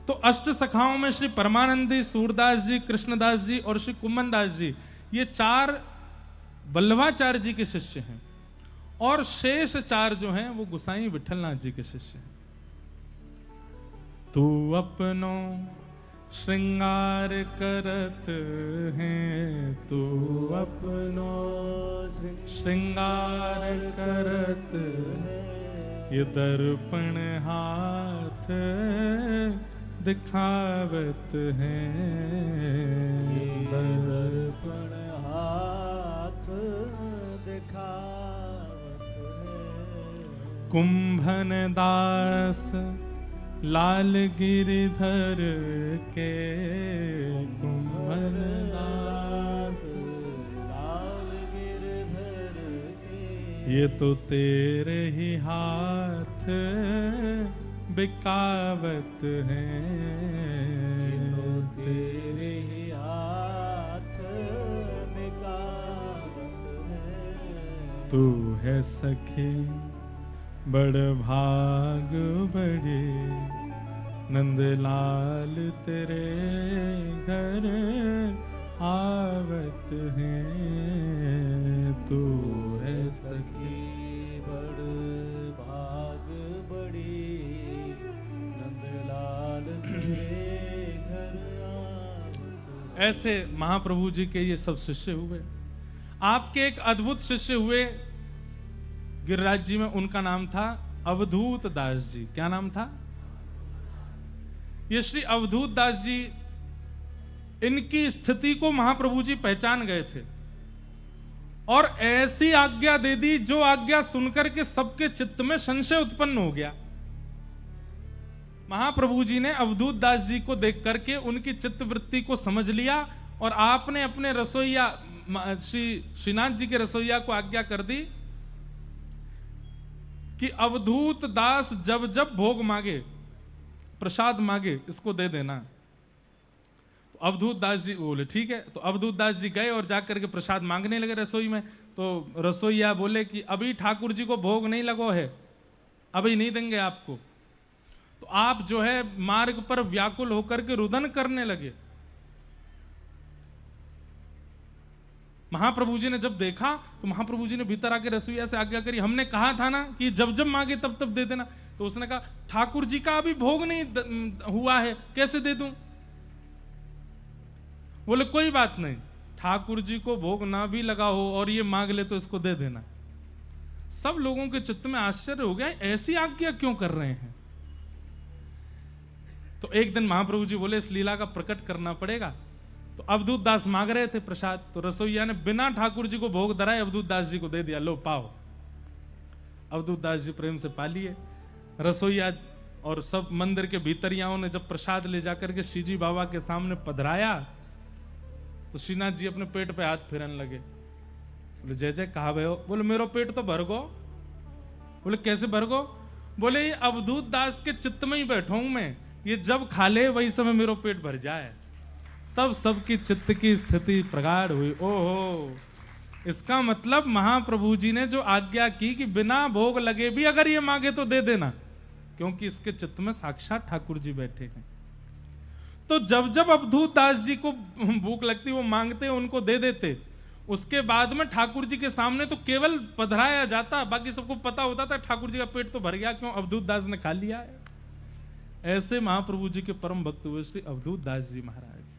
तो अष्ट सखाओं में श्री परमानंदी, सूरदास जी, कृष्णदास जी और श्री कुम्मन दास जी, ये 4 वल्लभाचार्य जी के शिष्य हैं, और शेष 4 जो हैं वो गोसाई विठलनाथ जी के शिष्य हैं। तू अपनो श्रृंगार करत है, तू अपनो श्रृंगार करत है, ये दर्पण हाथ दिखावत है, दर्पण हाथ दिखावत है। कुंभन दास लाल गिरधर के, कुंभन दास लाल गिरधर के, ये तो तेरे ही हाथ बिकावत है, तो तेरे ही हाथ बिकावत है। तू है सखी बड़ भाग बड़े, नंदलाल तेरे घर आवत है, तू है सखी बड़ भाग बड़ी, नंदलाल तेरे घर आवत है। ऐसे महाप्रभु जी के ये सब शिष्य हुए। आपके एक अद्भुत शिष्य हुए गिरिराज जी में, उनका नाम था अवधूत दास जी। क्या नाम था? ये श्री अवधूत दास जी, इनकी स्थिति को महाप्रभु जी पहचान गए थे और ऐसी आज्ञा दे दी जो आज्ञा सुनकर के सबके चित्त में संशय उत्पन्न हो गया। महाप्रभु जी ने अवधूत दास जी को देख करके उनकी चित्तवृत्ति को समझ लिया और आपने अपने रसोईया श्री श्रीनाथ जी के रसोईया को आज्ञा कर दी कि अवधूत दास जब जब भोग मांगे, प्रसाद मांगे, इसको दे देना। तो अवधूत दास जी बोले ठीक है। तो अवधूत दास जी गए और जाकर के प्रसाद मांगने लगे रसोई में। तो रसोईया बोले कि अभी ठाकुर जी को भोग नहीं लगो है, अभी नहीं देंगे आपको। तो आप जो है मार्ग पर व्याकुल होकर के रुदन करने लगे। महाप्रभु जी ने जब देखा तो महाप्रभु जी ने भीतर आके रसोईया से आज्ञा करी, हमने कहा था ना कि जब जब मांगे तब तब दे देना। तो उसने कहा ठाकुर जी का अभी भोग नहीं हुआ है, कैसे दे दूं? बोले कोई बात नहीं, ठाकुर जी को भोग ना भी लगा हो और ये मांग ले तो इसको दे देना। सब लोगों के चित्त में आश्चर्य हो गया, ऐसी आज्ञा क्यों कर रहे हैं? तो एक दिन महाप्रभु जी बोले इस लीला का प्रकट करना पड़ेगा। तो अवधूत दास मांग रहे थे प्रसाद, तो रसोईया ने बिना ठाकुर जी को भोग धराए अवधूत दास जी को दे दिया, लो पाओ। अवधूत दास जी प्रेम से पा लिए। रसोईया और सब मंदिर के भीतरियाओं ने जब प्रसाद ले जाकर के श्री जी बाबा के सामने पधराया तो श्रीनाथ जी अपने पेट पे हाथ फेरने लगे। बोले जय जय कहा भय हो? बोले मेरो पेट तो भर गो। बोले कैसे भर गो? बोले ये अवधूत दास के चित्त में ही बैठा हूं मैं, ये जब खा ले वही समय मेरो पेट भर जाए। तब सबकी चित्त की स्थिति प्रगाढ़ हुई। ओहो, इसका मतलब महाप्रभु जी ने जो आज्ञा की कि बिना भोग लगे भी अगर ये मांगे तो दे देना, क्योंकि इसके चित्त में साक्षात ठाकुर जी बैठे हैं। तो जब जब अवधूत दास जी को भूख लगती वो मांगते उनको दे देते। उसके बाद में ठाकुर जी के सामने तो केवल पधराया जाता, बाकी सबको पता होता था ठाकुर जी का पेट तो भर गया, क्यों? अवधूत दास ने खा लिया है। ऐसे महाप्रभु जी के परम भक्त हुए श्री अवधूत दास जी महाराज।